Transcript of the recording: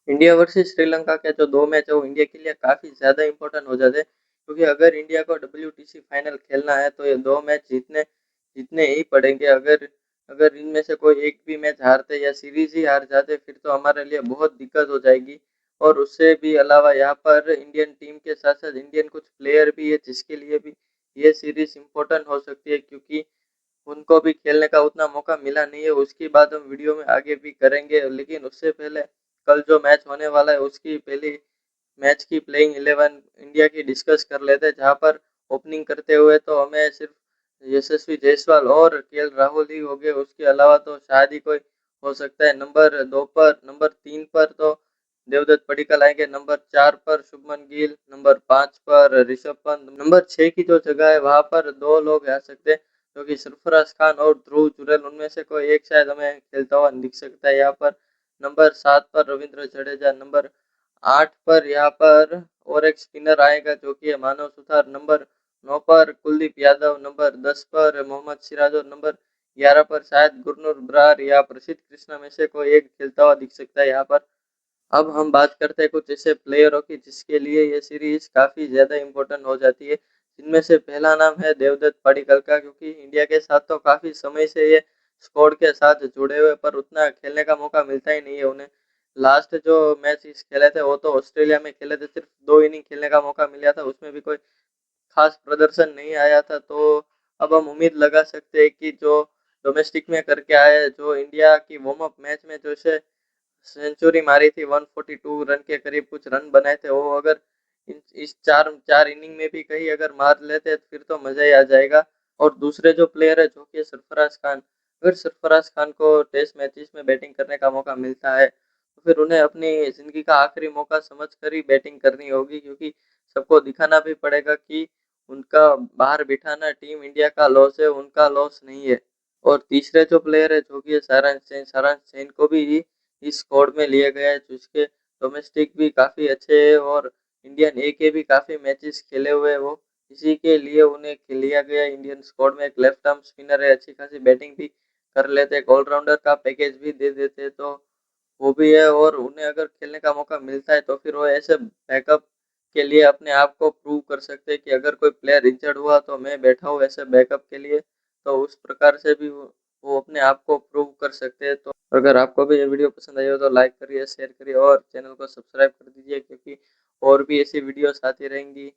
India versus Sri Lanka के जो 2 match है वो इंडिया के लिए काफ़ी ज़्यादा इम्पोर्टेंट हो जाते हैं, क्योंकि अगर इंडिया को डब्ल्यूटीसी फाइनल खेलना है तो ये 2 मैच जीतने जीतने ही पड़ेंगे। अगर अगर इनमें से कोई एक भी मैच हारते या सीरीज ही हार जाते फिर तो हमारे लिए बहुत दिक्कत हो जाएगी। और उससे भी अलावा यहाँ पर इंडियन टीम के साथ साथ इंडियन कुछ प्लेयर भी है जिसके लिए भी ये सीरीज इम्पोर्टेंट हो सकती है, क्योंकि उनको भी खेलने का उतना मौका मिला नहीं है। उसकी बात हम वीडियो में आगे भी करेंगे, लेकिन उससे पहले कल जो मैच होने वाला है उसकी पहली मैच की प्लेइंग 11 इंडिया की डिस्कस कर लेते हैं, जहां पर ओपनिंग करते हुए तो हमें सिर्फ यशस्वी जायसवाल और केएल राहुल ही हो गए। उसके अलावा तो शायद ही कोई हो सकता है। नंबर 3 पर तो देवदत्त पडिक्कल आएंगे, नंबर 4 पर शुभमन गिल, नंबर 5 पर ऋषभ पंत, नंबर 6 की जो जगह है वहां पर दो लोग आ सकते हैं, जो कि सरफराज खान और ध्रुव जुरैल, उनमें से कोई एक शायद हमें खेलता हुआ दिख सकता है यहाँ पर। नंबर 7 पर रविंद्र जडेजा, नंबर 8 पर यहाँ पर और एक स्पिनर आएगा जो कि है मानव सुथार, नंबर 9 पर कुलदीप यादव, नंबर 10 पर मोहम्मद सिराज और नंबर 11 पर शायद गुरनूर बरार या प्रसिद्ध कृष्णा में से कोई एक खेलता हुआ दिख सकता है यहाँ पर। अब हम बात करते हैं कुछ ऐसे प्लेयरों की जिसके लिए ये सीरीज काफी ज्यादा इम्पोर्टेंट हो जाती है। जिनमें से पहला नाम है देवदत्त पडिक्कल का, क्योंकि इंडिया के साथ तो काफी समय से ये स्क्वाड के साथ जुड़े हुए पर उतना खेलने का मौका मिलता ही नहीं है उन्हें। लास्ट जो मैच खेले थे वो तो ऑस्ट्रेलिया में खेले थे, सिर्फ 2 इनिंग खेलने का मौका मिला था, उसमें भी कोई खास प्रदर्शन नहीं आया था। तो अब हम उम्मीद लगा सकते हैं कि जो डोमेस्टिक में करके आए, जो इंडिया की वार्म अप मैच में जो से सेंचुरी मारी थी, 142 रन के करीब कुछ रन बनाए थे, वो अगर इस चार चार इनिंग में भी कहीं अगर मार लेते फिर तो मजा ही आ जाएगा। और दूसरे जो प्लेयर है जो कि सरफराज खान, अगर सरफराज खान को टेस्ट मैचेस में बैटिंग करने का मौका मिलता है तो फिर उन्हें अपनी जिंदगी का आखिरी मौका समझ कर ही बैटिंग करनी होगी, क्योंकि सबको दिखाना भी पड़ेगा कि उनका बाहर बिठाना टीम इंडिया का लॉस है, उनका लॉस नहीं है। और तीसरे जो प्लेयर है जो कि सारांश सैन को भी इस स्क्वाड में लिया गया है, जिसके डोमेस्टिक भी काफ़ी अच्छे है और इंडियन ए के भी काफ़ी मैचेस खेले हुए हैं वो। इसी के लिए उन्हें लिया गया इंडियन स्क्वाड में। एक लेफ्ट आर्म स्पिनर है, अच्छी खासी बैटिंग भी कर लेते हैं, ऑलराउंडर का पैकेज भी दे देते हैं, तो वो भी है। और उन्हें अगर खेलने का मौका मिलता है तो फिर वो ऐसे बैकअप के लिए अपने आप को प्रूव कर सकते हैं कि अगर कोई प्लेयर इंजर्ड हुआ तो मैं बैठा हूँ ऐसे बैकअप के लिए। तो उस प्रकार से भी वो अपने आप को प्रूव कर सकते हैं। तो अगर आपको भी ये वीडियो पसंद आई हो तो लाइक करिए, शेयर करिए और चैनल को सब्सक्राइब कर दीजिए, क्योंकि और भी ऐसी वीडियोस आती रहेंगी।